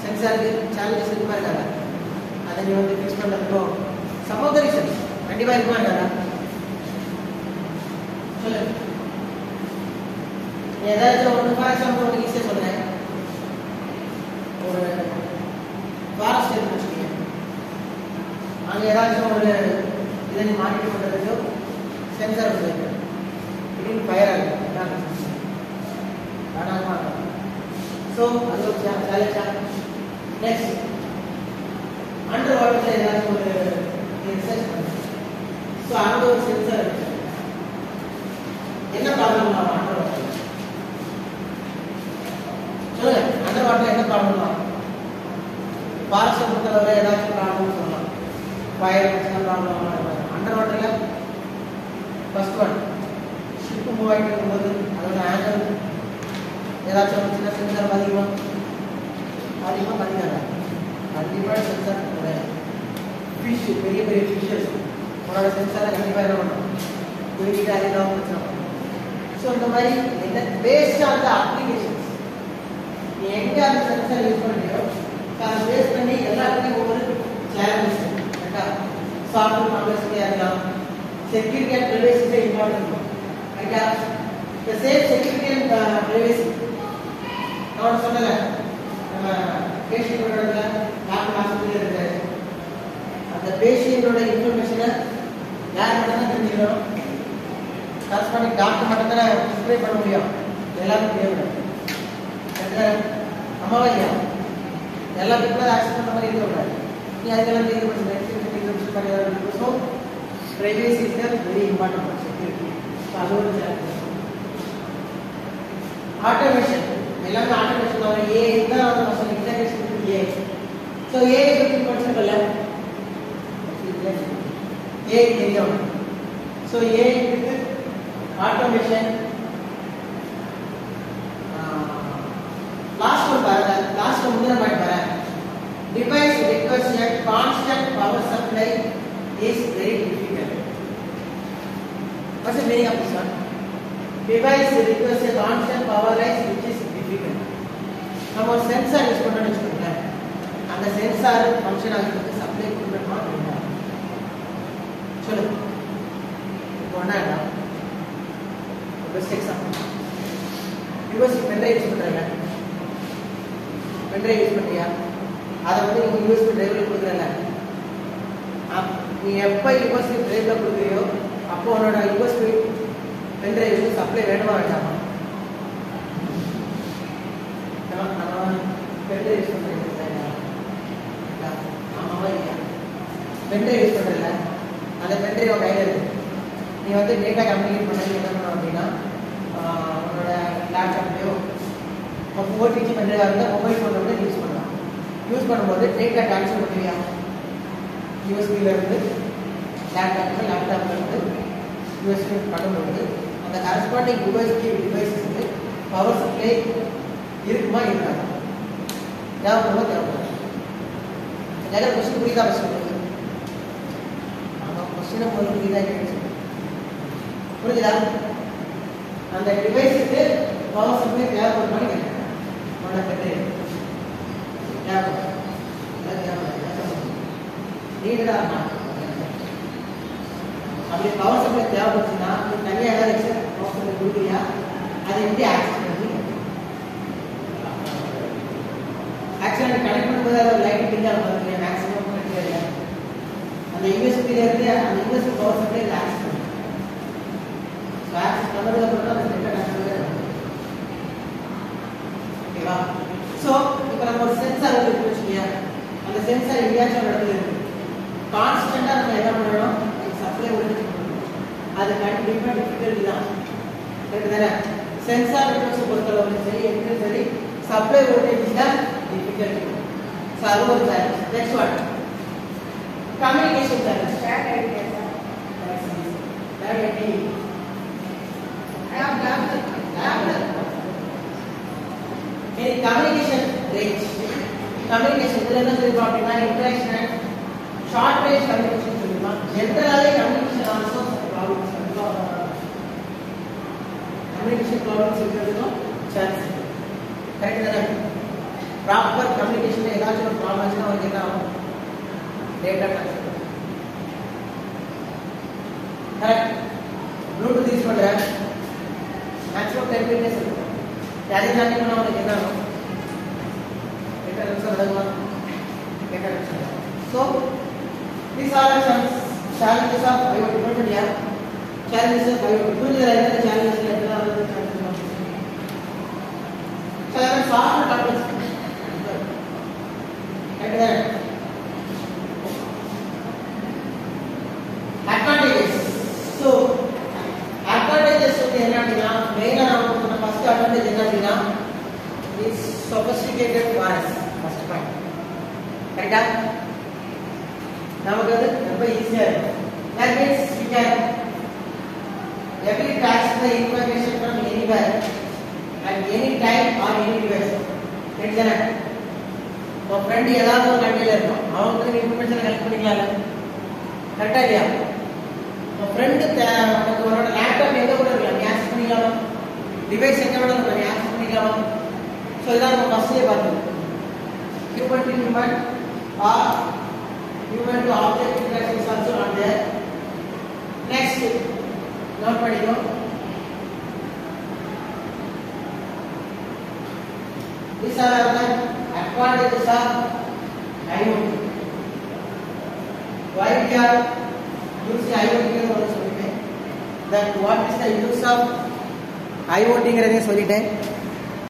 சென்சாருக்கு சேலஞ்சஸ் இருக்குமா இருக்காதா? அதை நீ வந்து ஃபிக்ஸ் பண்றதுக்கோ சம்மதர் ரீசன்ஸ் கண்டிப்பா இருக்குமா இருக்காதா? சொல்லு. ஏதாச்சும் ஒன்று ஃபார் எக்ஸாம்பிள் ஒரு ஈஸியாக சொல்றேன். ஒரு ஃபாரஸ்ட் இருக்குன்னு வச்சுக்கோங்க. அங்கே ஏதாச்சும் ஒரு இதை நீ மானிட்டர் பண்ணுறதுக்கு சென்சார் இருக்கு. திடீர்னு ஃபயர் ஆகும். ஸோ அது ஒரு சேலஞ்சா. நெக்ஸ்ட் அண்டர் வாட்டரில் ஏதாச்சும் ஒரு ரிசர்ச் பண்ணுங்க. ஸோ அங்கே ஒரு சென்சார் இருக்கு. என்ன ப்ராப்ளம் ஆகும் அண்டர் வாட்டரில்? சொல்லுங்க. அண்டர் வாட்டரில் என்ன ப்ராப்ளம் ஆகும்? ஃபாரஸ்ட்டை பொறுத்தவரை ஏதாச்சும் ப்ராப்ளம் சொல்லலாம். Fire problem. அண்டர் வாட்டரில் ஃபர்ஸ்ட் ஒன் ஷிப்பு மூவ் ஆகிட்டு இருக்கும்போது அதோட ஆங்கிள் ஏதாச்சும் ஒரு சின்ன சென்சார் பாதிக்குமா? பாதிக்காதா? கண்டிப்பாக சென்சார் ஃபிஷ் பெரிய பெரிய ஃபிஷ்ஷஸ் உன்னோட சென்சாரை கண்டிப்பாக என்ன பண்ணும்? குறிப்பிட்டு அதிகமாக பிரச்சனை பண்ணும். ஸோ இந்த மாதிரி என்ன பேஸ்ட் ஆன் த அப்ளிகேஷன்ஸ் நீ எங்கே அந்த சென்சார் யூஸ் பண்ணுறியோ அதை பேஸ் பண்ணி எல்லாத்துலேயும் ஒவ்வொரு சேலஞ்சஸ் கரெக்டா. சாஃப்ட்வேர் காம்ப்ளெக்ஸிட்டியாக இருக்கலாம். செக்யூரிட்டி அண்ட் ப்ரைவசி இம்பார்ட்டன்ட் இருக்கும் கரெக்டா. இந்த சேஃப் செக்யூரிட்டி அண்ட் ப்ரைவசி நான் சொன்னல நம்ம பேஷண்டோட டாக்டர் ஹாஸ்பிட்டல் இருக்கு. அந்த பேஷண்டோட இன்ஃபர்மேஷனை யார் மட்டும் தான் தெரிஞ்சுக்கணும்? கரஸ்பாண்டிங் டாக்டர் மட்டும் தான் ப்ரிஸ்கிரைப் பண்ண முடியும். எல்லாருக்கும் தேவைப்படும் கரெக்டா. அம்மாவா இல்லையா? எல்லா பீப்புளும் ஆக்சஸ் பண்ண மாதிரி இருக்கக்கூடாது. நீ அதுக்கெல்லாம் தெரிஞ்சு so privacy is very important security. So அது ஒரு சேலஞ்ச். ஆட்டோமேஷன் எல்லாமே ஆட்டோமேஷன் தான். ஏஐ தான் வந்து சொல்லி இன்டெகிரேஷன் ஏஐ. ஸோ ஏஐ 50% இல்லை ஏஐ தெரியும். So AI automation. Last one பாருங்க. லாஸ்ட் முந்தின பாயிண்ட் பாருங்க. Device requires a constant power supply is very difficult. What's the meaning of this one? Device requires a constant power rise which is difficult. நம்ம ஒரு sensor use பண்ணணும்னு வச்சுக்கோங்க. அந்த sensor function ஆகிறதுக்கு supply கொடுக்கணுமா வேண்டாம்? சொல்லு. இப்போ என்ன best example US pen drive use பண்ணுறீங்க. பென்ட்ரைவ் யூஸ் பண்ணுறியா? அதை வந்து நீங்கள் யூஎஸ்பி டிரைவில் கொடுக்குறல. நீ எப்போ யூஎஸ்பி டிரைவில் கொடுக்குறியோ அப்போ உன்னோட யூஎஸ்பி பென்ட்ரைவுக்கு சப்ளை வேணுமா வேண்டாமா? நம்ம பென்ட்ரைவ் யூஸ் பண்ணுறீங்க. ஆமாவா இல்லையா? பென்ட்ரைவ் யூஸ் பண்ணுறல. அந்த பென்ட்ரைவ் கையில் இருக்கு. நீ வந்து டேட்டா கம்யூனிகேட் பண்ணி என்ன பண்ணணும் அப்படின்னா உன்னோட லேப்டாப்லையோ ஓடிஜி பென்ட்ரைவாக இருந்தால் மொபைல் ஃபோனில் கூட யூஸ் பண்ணலாம். யூஸ் பண்ணும்போது டேட்டா ட்ரான்ஸ்ஃபர் பண்ணுவியா? யூஎஸ்பியிலேருந்து லேப்டாப்க்கு லேப்டாப்லேருந்து யூஎஸ்பி பண்ணும்போது அந்த கரஸ்பாண்டிங் யூஎஸ்பி டிவைஸுக்கு பவர் சப்ளை இருக்குமா இருக்காது? தேவைப்படுமா தேவைப்படாது? நிறைய கொஸ்டின் புரியுதா? ஃபஸ்ட்டு நம்ம கொஸ்டினை முதல்ல புரியுதா கேட்டு புரியுதா? அந்த டிவைஸுக்கு பவர் சப்ளை தேவைப்படுமான்னு கேட்குறேன். அப்படி பவர் சப்ளை தேவைப்படுச்சுன்னா தனியாக ஏதாவது பவர் சப்ளை கொடுக்குறியா? அதை எப்படி ஆக்சஸ் பண்ணி ஆக்சுவலாக கனெக்ட் பண்ணும்போது அதை லைட் பில்லாக பார்த்துருக்கேன். மேக்ஸிமம் அந்த யூஎஸ்பியிலேருந்து அந்த யூஎஸ்பி பவர் சப்ளை ஆக்சஸ் பண்ணி எங்கேயாச்சும் ஒரு இடத்துல இருக்கு. கான்ஸ்டன்டா நம்ம என்ன பண்ணணும், சப்ளை வோல்டேஜ் பண்ணணும். அது கண்டிப்பா டிஃபிகல்ட்டி தான். கரெக்ட். சென்சார் நெட்வொர்க்ஸ் பொறுத்தளவுக்கு சரி எதுவும் சரி சப்ளை வோல்டேஜ் தான் டிஃபிகல்ட்டி. ஸோ அது ஒரு challenge. Next one communication challenge. Start idea sir. Start ID. Communication range. Communication இதுல என்ன சொல்லிருக்கோம் அப்படின்னா interaction and short range communication சொல்லிருக்கோம். ஜெனரலாவே communication also problems communication problems இருக்கிறதுக்கும் சான்ஸ் இருக்கு. கரெக்ட் தானே? ப்ராப்பர் கம்யூனிகேஷன்ல ஏதாச்சும் ஒரு ப்ராப்ளம் ஆச்சுன்னா அவங்களுக்கு என்ன ஆகும், data transfer. Correct. Bluetooth use பண்றேன் மேக்ஸிமம் 10 மீட்டர்ஸ் இருக்கும். கேரியர் ஜாயின் பண்ணா அவங்களுக்கு என்ன ஆகும், டேட்டா ட்ரான்ஸ்ஃபர் நடக்குமா, data transfer. So these are some challenges of IoT. Don't you challenges of IoT? புரியுதா என்ன challenges எல்லாம் வந்து sir soft topics. Advantages. So advantages வந்து என்ன அப்படின்னா மெயினாக நம்ம சொன்ன ஃபர்ஸ்ட் அட்வான்டேஜ் என்ன அப்படின்னா is sophisticated voice. First point. கரெக்டா? நமக்கு அது ரொம்ப ஈஸியாக இருக்கும். That means we can ability to access the information from anywhere at any time or any device. கரெக்டானே? உங்க ஃப்ரெண்ட் ஏதாவது ஒரு கண்ட்ரில இருக்கும், அவங்க இன்ஃபர்மேஷன் கலெக்ட் பண்ணிக்கலாம்ல. கரெக்டா இல்லையா? உங்க ஃப்ரெண்ட் உங்களோட லேப்டாப் எங்க கூட இருக்கலாம், நீ ஆக்சஸ் பண்ணிக்கலாமா? டிவைஸ் எங்க கூட இருக்கலாம், நீ ஆக்சஸ் பண்ணிக்கலாமா? ஸோ இதான் நம்ம ஃபர்ஸ்ட்லேயே பார்த்தோம். Human to human or human to object interaction is also not there. Next, note பண்ணிக்கோ. These are the advantages of IoT. Why we are using IoT ன்னு ஒரு சொல்லிட்டேன். That what is the use of IoT ங்கறதை சொல்லிட்டேன்.